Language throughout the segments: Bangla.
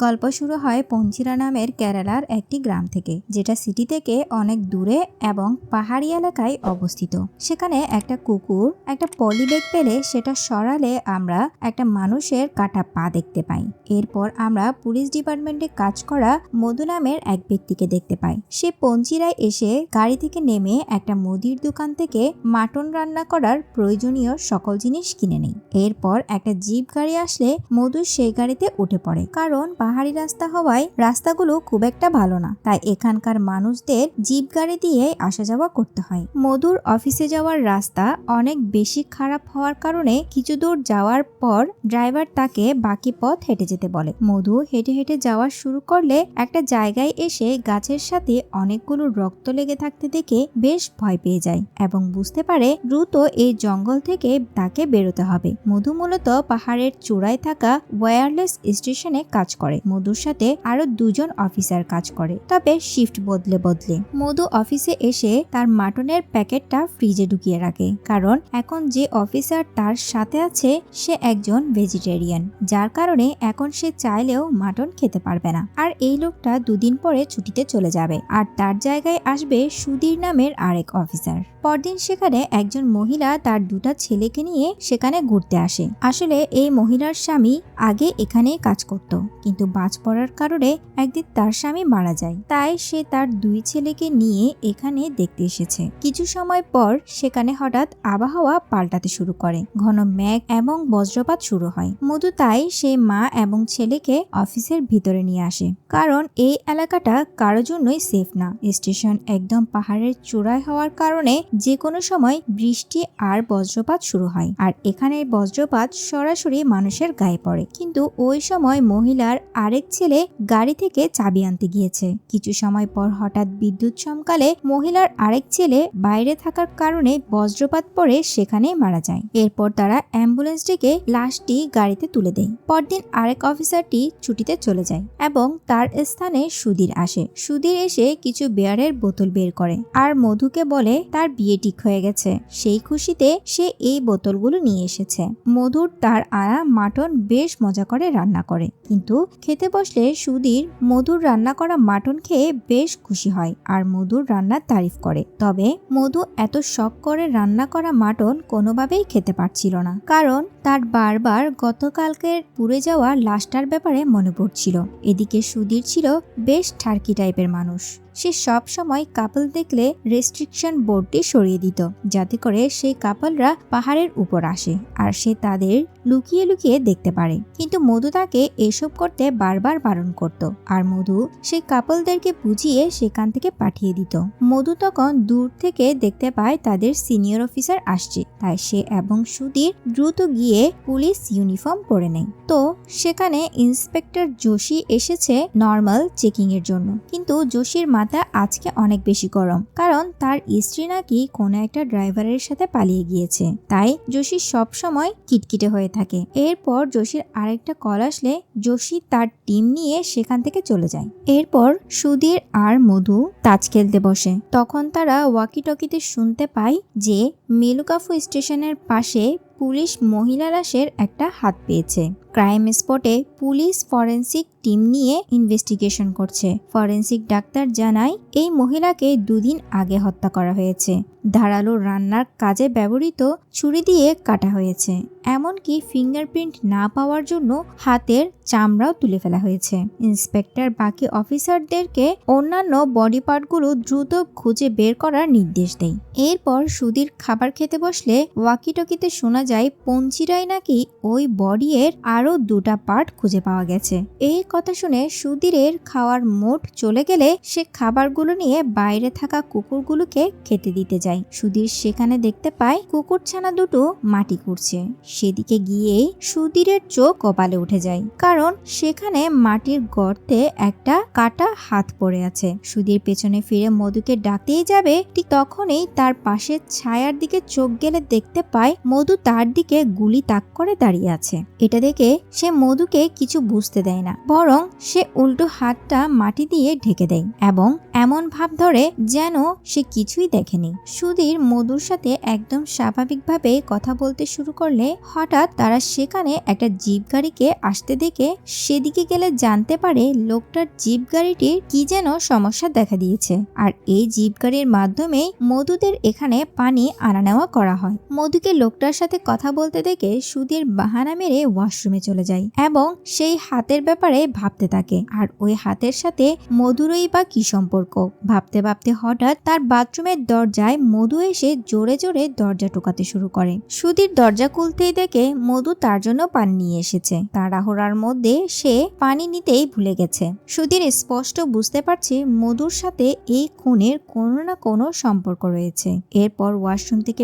গল্প শুরু হয় পঞ্জিরা নামের কেরালার একটি গ্রাম থেকে, যেটা সিটি থেকে অনেক দূরে এবং পাহাড়ি এলাকায় অবস্থিত। সেখানে একটা কুকুর একটা পলিব্যাগ পেলে সেটা সরালে আমরা একটা মানুষের কাটা পা দেখতে পাই। এরপর আমরা পুলিশ ডিপার্টমেন্টে কাজ করা মধু নামের এক ব্যক্তিকে দেখতে পাই। সে পঞ্জিরায় এসে গাড়ি থেকে নেমে একটা মুদির দোকান থেকে মাটন রান্না করার প্রয়োজনীয় সকল জিনিস কিনে নেয়। এরপর একটা জিপ গাড়ি আসলে মধু সেই গাড়িতে উঠে পড়ে, কারণ পাহাড়ি রাস্তা হওয়ায় রাস্তাগুলো খুব একটা ভালো না, তাই এখানকার মানুষদের জিপ গাড়ি দিয়ে আসা যাওয়া করতে হয়। মধুর অফিসে যাওয়ার রাস্তা অনেক বেশি খারাপ হওয়ার কারণে কিছু দূর যাওয়ার পর ড্রাইভার তাকে বাকি পথ হেঁটে যেতে বলে। মধু হেঁটে হেঁটে যাওয়া শুরু করলে একটা জায়গায় এসে গাছের সাথে অনেকগুলো রক্ত লেগে থাকতে দেখে বেশ ভয় পেয়ে যায় এবং বুঝতে পারে দ্রুত এই জঙ্গল থেকে তাকে বেরোতে হবে। মধু মূলত পাহাড়ের চূড়ায় থাকা ওয়্যারলেস স্টেশনে কাজ করে। মধুর সাথে আরো দুজন অফিসার কাজ করে, তবে শিফট বদলে বদলে। মধু অফিসে এসে তার মাটনের প্যাকেটটা ফ্রিজে ঢুকিয়ে রাখে, কারণ এখন যে অফিসার তার সাথে আছে সে একজন ভেজিটেরিয়ান, যার কারণে এখন সে চাইলেও মাটন খেতে পারবে না। আর এই লোকটা দুদিন পরে ছুটিতে চলে যাবে, আর তার জায়গায় আসবে সুধীর নামের আরেক অফিসার। পরদিন সেখানে একজন মহিলা তার দুটা ছেলেকে নিয়ে সেখানে ঘুরতে আসে। আসলে এই মহিলার স্বামী আগে এখানেই কাজ করত, কিন্তু বাজ পড়ার কারণে একদিন তার স্বামী মারা যায়, তাই সে তার দুই ছেলেকে নিয়ে এখানে দেখতে এসেছে। কিছু সময় পর সেখানে হঠাৎ আবহাওয়া পাল্টাতে শুরু করে, ঘন মেঘ এবং বজ্রপাত শুরু হয়। মধু তাই সেই মা এবং ছেলেকে অফিসের ভিতরে নিয়ে আসে, কারণ এই এলাকাটা কারোর জন্যই সেফ না। স্টেশন একদম পাহাড়ের চূড়ায় হওয়ার কারণে যে কোনো সময় বৃষ্টি আর বজ্রপাত শুরু হয়, আর এখানে বজ্রপাত সরাসরি মানুষের গায়ে পড়ে। কিন্তু ওই সময় মহিলার আরেক ছেলে গাড়ি থেকে চাবি আনতে গিয়েছে। কিছু সময় পর হঠাৎ বিদ্যুৎ চমকালে মহিলার আরেক ছেলে বাইরে থাকার কারণে বজ্রপাত পড়ে সেখানেই মারা যায়। এরপর তারা অ্যাম্বুলেন্স ডেকে লাশটি গাড়িতে তুলে দেয়। পরদিন আরেক অফিসারটি ছুটিতে চলে যায় এবং তার স্থানে সুধীর আসে। সুধীর এসে কিছু বিয়ারের বোতল বের করে আর মধুকে বলে তার বিয়ে ঠিক হয়ে গেছে। সেই খুশিতে সে এই বোতলগুলো নিয়ে এসেছে। মধুর তার আনা মাটন বেশ মজা করে রান্না করে, কিন্তু খেতে বসলে সুধীর মধুর রান্না করা মাটন খেয়ে বেশ খুশি হয় আর মধুর রান্নার তারিফ করে। তবে মধু এত শখ করে রান্না করা মাটন কোনোভাবেই খেতে পারছিল না, কারণ তার বারবার গতকালকের পুড়ে যাওয়া লাশটার ব্যাপারে মনে পড়ছিল। এদিকে সুধীর ছিল বেশ ঠার্কি টাইপের মানুষ। সে সব সময় কাপল দেখলে রেস্ট্রিকশন বোর্ডটি সরিয়ে দিত, যাতে করে সেই কাপলরা পাহাড়ের উপর আসে আর সে তাদের লুকিয়ে লুকিয়ে দেখতে পারে। কিন্তু মধু তাকে এসব করতে বারবার বারণ করত, আর মধু সেই কাপলদেরকে বুঝিয়ে সেখান থেকে পাঠিয়ে দিত। মধু তখন দূর থেকে দেখতে পায় তাদের সিনিয়র অফিসার আসছে, তাই সে এবং সুধীর দ্রুত গিয়ে পুলিশ ইউনিফর্ম পরে নেয়। তো সেখানে ইন্সপেক্টর যোশী এসেছে নর্মাল চেকিং এর জন্য, কিন্তু যোশীর আজকে অনেক বেশি গরম, কারণ তার স্ত্রী নাকি কোনো একটা ড্রাইভারের সাথে পালিয়ে গিয়েছে, তাই যোশী সব সময় কিটকিটে হয়ে থাকে। এরপর যোশীর আরেকটা কল আসলে যোশী তার টিম নিয়ে সেখান থেকে চলে যায়। এরপর সুধীর আর মধু তাজ খেলতে বসে। তখন তারা ওয়াকি টকিতে শুনতে পায় যে মেলুকাফু স্টেশনের পাশে পুলিশ মহিলা লাশের একটা হাত পেয়েছে। ক্রাইম স্পটে পুলিশ ফরেন্সিক টিম নিয়ে ইনভেস্টিগেশন করছে। ফরেন্সিক ডাক্তার জানায় এই মহিলাকে দুদিন আগে হত্যা করা হয়েছে। ধারালো রান্নার কাজে ব্যবহৃত ছুরি দিয়ে কাটা হয়েছে, এমনকি ফিঙ্গারপ্রিন্ট না পাওয়ার জন্য হাতের চামড়াও তুলে ফেলা হয়েছে। ইন্সপেক্টর বাকি অফিসারদেরকে অন্যান্য বডি পার্টগুলো দ্রুত খুঁজে বের করার নির্দেশ দেয়। এরপর সুধীর খাবার খেতে বসলে ওয়াকিটকিতে শোনা যায় পঞ্জিরায় নাকি ওই বডি এর আরো দুটা পার্ট খুঁজে পাওয়া গেছে। এই কথা শুনে সুধীরের খাওয়ার মুড চলে গেলে সে খাবারগুলো নিয়ে বাইরে থাকা কুকুরগুলোকে খেতে দিতে যায়। সুধীর সেখানে দেখতে পায় কুকুরছানা দুটো মাটি খুঁড়ছে। সেদিকে গিয়েই সুধীরের চোখ কপালে উঠে যায়, কারণ সেখানে মাটির গর্তে একটা কাটা হাত পড়ে আছে। সুধীর পেছনে ফিরে মধুকে ডাকতেই যাবে, ঠিক তখনই তার পাশের ছায়ার দিকে চোখ গেলে দেখতে পায় মধু তার দিকে গুলি তাক করে দাঁড়িয়ে আছে। এটা দেখে সে মধুকে কিছু বুঝতে দেয় না, বরং সে উল্টো হাতটা মাটি দিয়ে ঢেকে দেয় এবং এমন ভাব ধরে যেন সে কিছুই দেখেনি। সুধীর মধুর সাথে একদম স্বাভাবিকভাবে কথা বলতে শুরু করলে হঠাৎ তারা সেখানে একটা জিপ গাড়িকে আসতে দেখে সেদিকে গেলে জানতে পারে লোকটার জিপ গাড়িটির কি যেন সমস্যা দেখা দিয়েছে। আর এই জিপ গাড়ির মাধ্যমে মধুদের এখানে পানি আনা নেওয়া করা হয়। মধুকে লোকটার সাথে কথা বলতে দেখে সুধীর বাহানা মেরে ওয়াশরুমে চলে যায় এবং সেই হাতের ব্যাপারে ভাবতে থাকে। আর ওই হাতের সাথে মধুরই বা কি সম্পর্ক ভাবতে ভাবতে হঠাৎ তার বাথরুমের দরজায় মধু এসে জোরে জোরে দরজা টোকাতে শুরু করে। সুধীর দরজা খুলতেই দেখে মধু তার জন্য পানি নিয়ে এসেছে। তাড়াহুড়ার মধ্যে সে পানি নিতেই ভুলে গেছে। সুধীর স্পষ্ট বুঝতে পারছে মধুর সাথে এই খুনের কোনো না কোনো সম্পর্ক রয়েছে। এরপর ওয়াশরুম থেকে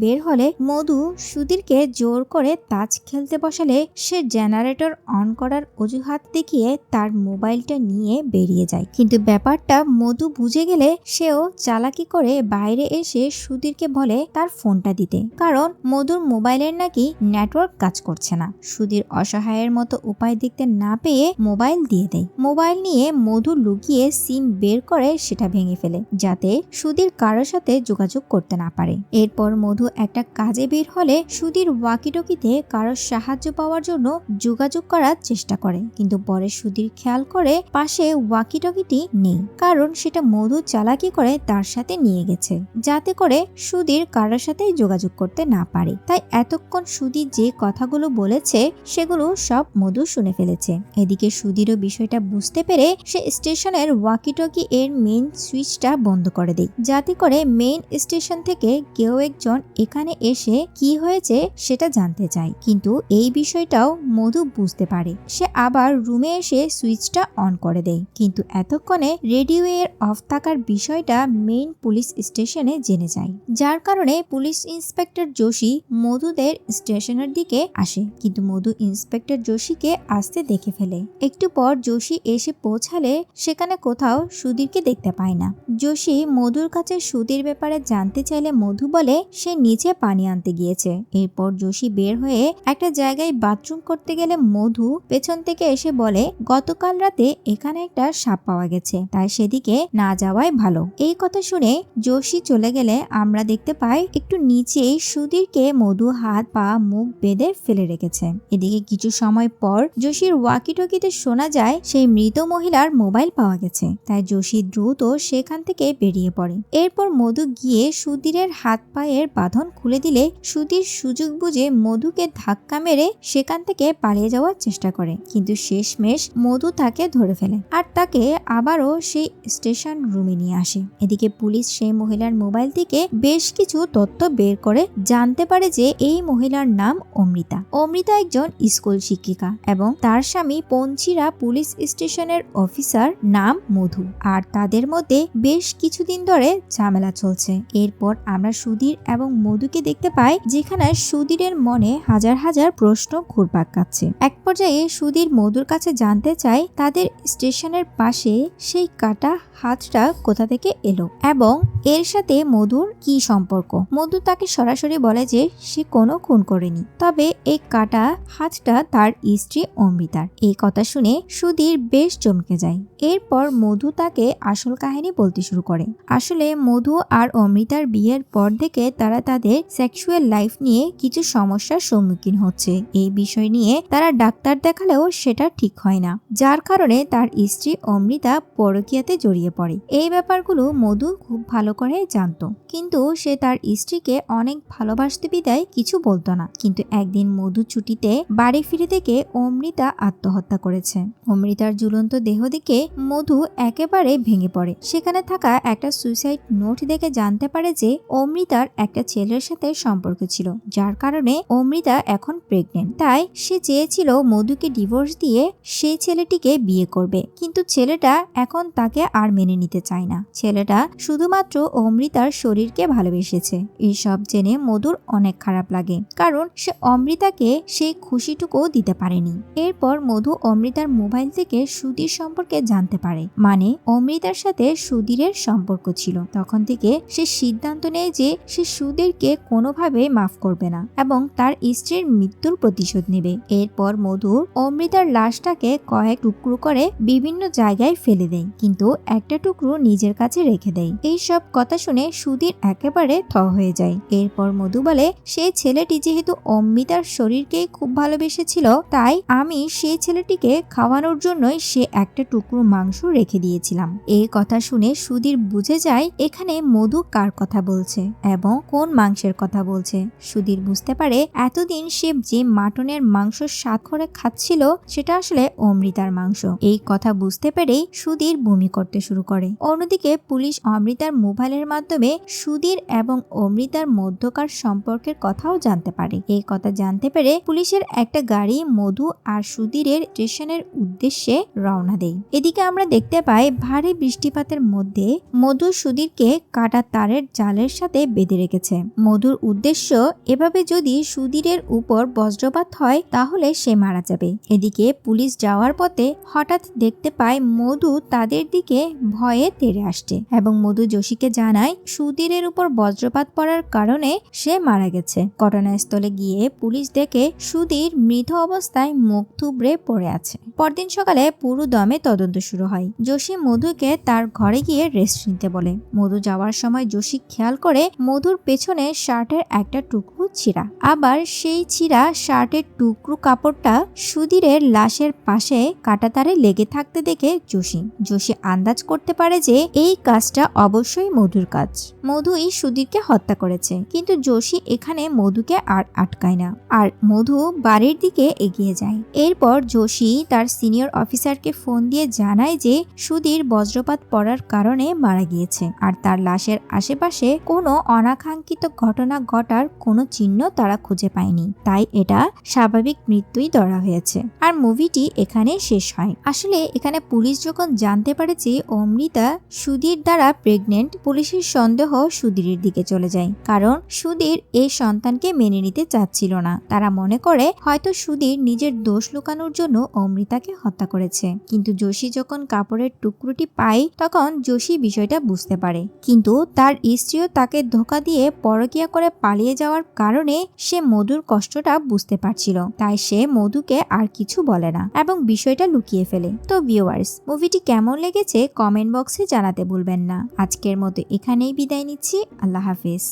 বের হলে মধু সুধীরকে জোর করে তাজ খেলতে বসালে সে জেনারেটর অন করার অজুহাত দেখিয়ে তার মোবাইলটা নিয়ে বেরিয়ে যায়। কিন্তু ব্যাপারটা মধু বুঝে গেলে সেও চালাকি করে বাইরে এসে সুধীরকে বলে তার ফোনটা দিতে, কারণ মধুর মোবাইলের নাকি নেটওয়ার্ক কাজ করছে না। সুধীর অসহায়ের মতো উপায় দেখতে না পেয়ে মোবাইল দিয়ে দেয়। মোবাইল নিয়ে মধু লুকিয়ে সিম বের করে সেটা ভেঙে ফেলে যাতে সুধীর কারোর সাথে যোগাযোগ করতে না পারে। এরপর মধু একটা কাজে বের হলে সুধীর ওয়াকিটকিতে কারোর সাহায্য পাওয়ার জন্য যোগাযোগ করার চেষ্টা করে, কিন্তু পরে সুধীর খেয়াল করে পাশে ওয়াকিটকিটি নেই, কারণ সেটা মধু চালাকি করে তার সাথে নিয়ে গেছে যাতে করে সুধীর কারোর সাথে যোগাযোগ করতে না পারে। তাই এতক্ষণ সুধীর যে কথাগুলো বলেছে সেগুলো সব মধু শুনে ফেলেছে। এদিকে সুধীরও বিষয়টা বুঝতে পেরে সে স্টেশনের ওয়াকিটকি এর মেইন সুইচটা বন্ধ করে দেয় যাতে করে মেইন স্টেশন থেকে কেউ একজন এখানে এসে কি হয়েছে সেটা জানতে চায়। কিন্তু এই বিষয়টাও মধু বুঝতে পারে। সে আবার রুমে এসে সুইচটা অন করে দেয়, কিন্তু এতক্ষণে রেডিও এর অফ থাকার বিষয়টা মেইন পুলিশ স্টেশনে জেনে যায়, যার কারণে পুলিশ ইন্সপেক্টর যোশী মধুদের স্টেশনের দিকে আসে। কিন্তু মধু ইন্সপেক্টর যোশীকে আসতে দেখে ফেলে। একটু পর যোশী এসে পৌঁছালে সেখানে কোথাও সুধীরকে দেখতে পায় না। যোশী মধুর কাছে সুধীর ব্যাপারে জানতে চাইলে মধু বলে সে নিচে পানি আনতে গিয়েছে। এরপর যোশী বের হয়ে একটা জায়গায় বাথরুম করতে গেলে মধু পেছন থেকে এসে বলে গতকাল রাতে এখানে একটা সাপ পাওয়া গেছে, তাই সেদিকে না যাওয়াই ভালো। এই কথা শুনে যোশী চলে গেলে আমরা দেখতে পাই একটু নিচেই সুধীরকে মধু হাত পা মুখ বেঁধে ফেলে রেখেছে। এদিকে কিছু সময় পর যোশীর ওয়াকিটকিতে শোনা যায় সেই মৃত মহিলার মোবাইল পাওয়া গেছে। তাই যোশী দ্রুত সেখান থেকে বেরিয়ে পড়ে। এরপর মধু গিয়ে সুধীরের হাত পায়ের বাঁধন খুলে দিলে সুধীর সুযোগ বুঝে মধুকে ধাক্কা মেরে সেখান থেকে পালিয়ে যাওয়ার চেষ্টা করে, কিন্তু শেষমেশ মধু তাকে ধরে ফেলে আর তাকে আবারও সেই স্টেশন রুমে নিয়ে আসে। এদিকে পুলিশ সেই মহিলার মোবাইল থেকে বেশ কিছু তথ্য বের করে জানতে পারে যে এই মহিলার নাম অমৃতা। অমৃতা একজন স্কুল শিক্ষিকা এবং তার স্বামী পঞ্চিরা পুলিশ স্টেশনের অফিসার নাম মধু, আর তাদের মধ্যে বেশ কিছুদিন ধরে ঝামেলা চলছে। এরপর আমরা সুধীর এবং মধুকে দেখতে পাই যেখানে সুধীরের মনে হাজার হাজার প্রশ্ন ঘুরপাক খাচ্ছে। এক পর্যায়ে সুধীর মধুর কাছে জানতে চায় তাদের স্টেশনের পাশে সেই কাটা হাতটা কোথা থেকে এলো এবং এর সাথে মধুর কি সম্পর্ক। মধু তাকে সরাসরি বলে যে সে কোনো খুন করেনি, তবে এই কাটা হাতটা তার স্ত্রী অমৃতার। এই কথা শুনে সুধীর বেশ চমকে যায়। এরপর মধু তাকে আসল কাহিনী বলতে শুরু করে। আসলে মধু আর অমৃতার বিয়ের পর থেকে তারা তাদের সেক্সুয়াল লাইফ নিয়ে কিছু সমস্যার সম্মুখীন হচ্ছে। এই বিষয় নিয়ে তারা ডাক্তার দেখালেও সেটা ঠিক হয় না, যার কারণে তার স্ত্রী অমৃতা পরকীয়াতে জড়িয়ে পড়ে। এই ব্যাপারগুলো মধু খুব ভালো করে জানতো, কিন্তু সে তার স্ত্রীকে অনেক ভালোবাসতে বিদায় কিছু বলতো না। কিন্তু একদিন মধু ছুটিতে বাড়ি ফিরে থেকে অমৃতা আত্মহত্যা করেছে। অমৃতার ঝুলন্ত দেহ দেখে মধু একেবারে ভেঙে পড়ে। সেখানে থাকা একটা সুইসাইড নোট দেখে জানতে পারে যে অমৃতার একটা ছেলের সাথে সম্পর্ক ছিল, যার কারণে অমৃতা এখন প্রেগনেন্ট। তাই সে চেয়েছিল মধুকে ডিভোর্স দিয়ে সেই ছেলেটিকে বিয়ে করবে, কিন্তু ছেলেটা এখন তাকে আর মেনে নিতে চায় না। ছেলেটা শুধুমাত্র অমৃতার শরীরকে ভালোবেসেছে। এইসব জেনে মধুর অনেক খারাপ লাগে, কারণ সে অমৃতাকে সেই খুশিটুকু দিতে পারেনি। এরপর মধু অমৃতার মোবাইল থেকে সুধীর সম্পর্কে জানতে পারে, মানে অমৃতার সাথে সুধীরের সম্পর্ক ছিল। তখন থেকে সে সিদ্ধান্ত নেয় যে সে সুধীরকে কোনোভাবে মাফ করবে না এবং তার স্ত্রীর মৃত্যুর প্রতিশোধ নেবে। এরপর মধু অমৃতার লাশটাকে কয়েক টুকরো করে বিভিন্ন জায়গায় ফেলে দেয়, কিন্তু একটা টুকরো নিজের কাছে রেখে দেয়। এই সব কথা শুনে সুধীর একেবারে থ হয়ে যায়। এরপর মধু বলে, সেই ছেলেটি যেহেতু অমৃতার শরীরকে খুব ভালোবেসেছিল, তাই আমি সেই ছেলেটিকে খাওয়ানোর জন্যই সে একটা টুকরো মাংস রেখে দিয়েছিলাম। এই কথা শুনে সুধীর বুঝে যায় এখানে মধু কার কথা বলছে এবং কোন মাংসের কথা বলছে। সুধীর বুঝতে পারে এতদিন সে যে মাটনের মাংস স্বাদ করে খাচ্ছিল সেটা আসলে অমৃতার মাংস। এই কথা বুঝতে পেরেই সুধীর বমি করতে শুরু করে। অন্যদিকে পুলিশ অমৃতার মোবাইলের মাধ্যমে সুধীর এবং অমৃতার মধ্যকার সম্পর্কের কথাও জানতে পারে। এই কথা জানতে পেরে পুলিশের একটা গাড়ি মধু আর সুধীরের স্টেশনের উদ্দেশ্যে রওনা দেয়। এদিকে আমরা দেখতে পাই ভারী বৃষ্টিপাতের মধ্যে মধু সুধীরকে কাটা তারের জালের সাথে বেঁধে রেখেছে। মধুর উদ্দেশ্য, এভাবে যদি সুধীরের উপর বজ্রপাত হয় তাহলে সে মারা যাবে। এদিকে পুলিশ যাওয়ার পথে হঠাৎ দেখতে পায় মধু তাদের দিকে ভয়ে তেড়ে আসছে এবং মধু যোশীকে জানায় সুধীরের উপর বজ্রপাত পড়ার কারণে সে মারা গেছে। ঘটনাস্থলে গিয়ে পুলিশ দেখে সুধীর মৃত অবস্থায় মুখ থুবড়ে পড়ে আছে। পরদিন সকালে পুরো দমে তদন্ত শুরু হয়। যোশী মধুকে তার ঘরে গিয়ে রেস্ট নিতে বলে। মধু যাওয়ার সময় যোশী খেয়াল করে মধুর পেছনে শার্টের একটা টুকরো ছিঁড়া। আবার সেই ছিঁড়া শার্টের টুকরো কাপড়টা সুধীরের লাশের পাশে কাঁটাতারে লেগে থাকতে দেখে যোশী আন্দাজ করতে পারে যে এই কাজটা অবশ্যই মধুর কাজ। মধুই সুধীরকে হত্যা করেছে। কিন্তু যোশী এখানে মধুকে আর আটকায় না, আর মধু বাড়ির দিকে এগিয়ে যায়। এরপর যোশী তার সিনিয়র অফিসারকে ফোন দিয়ে জানায় যে সুধীর বজ্রপাত পড়ার কারণে মারা গিয়েছে, আর তার লাশের আশেপাশে কোনো অনাকাঙ্ক্ষিত ঘটনা ঘটার কোনো চিহ্ন তারা খুঁজে পায়নি, তাই এটা স্বাভাবিক মৃত্যুই ধরা হয়েছে। আর মুভিটি এখানে শেষ হয়। আসলে এখানে পুলিশ যখন জানতে পারে যে অমৃতা সুধীর দ্বারা প্রেগনেন্ট, পুলিশের সন্দেহ সুধীরের দিকে চলে যায়, কারণ সুধীর এই সন্তানকে মেনে নিতে চাচ্ছিল না। তারা মনে করে হয়তো সুধীর নিজের দোষ লুকানোর জন্য অমৃতাকে হত্যা করেছে। কিন্তু যোশী যখন কাপড়ের টুকরোটি পায় তখন যোশী বিষয়টা বুঝতে পারে, কিন্তু তার স্ত্রীও তাকে ধোঁকা দিয়ে পরকীয়া করে পালিয়ে যাওয়ার কারণে সে মধুর কষ্টটা বুঝতে পারছিল, তাই সে মধুকে আর কিছু বলে না এবং বিষয়টা লুকিয়ে ফেলে। তো ভিউয়ার্স, মুভিটি কেমন লেগেছে কমেন্ট বক্সে জানাতে ভুলবেন না। আজকের মতো এখানেই বিদায় নিচ্ছি। আল্লাহ হাফেজ।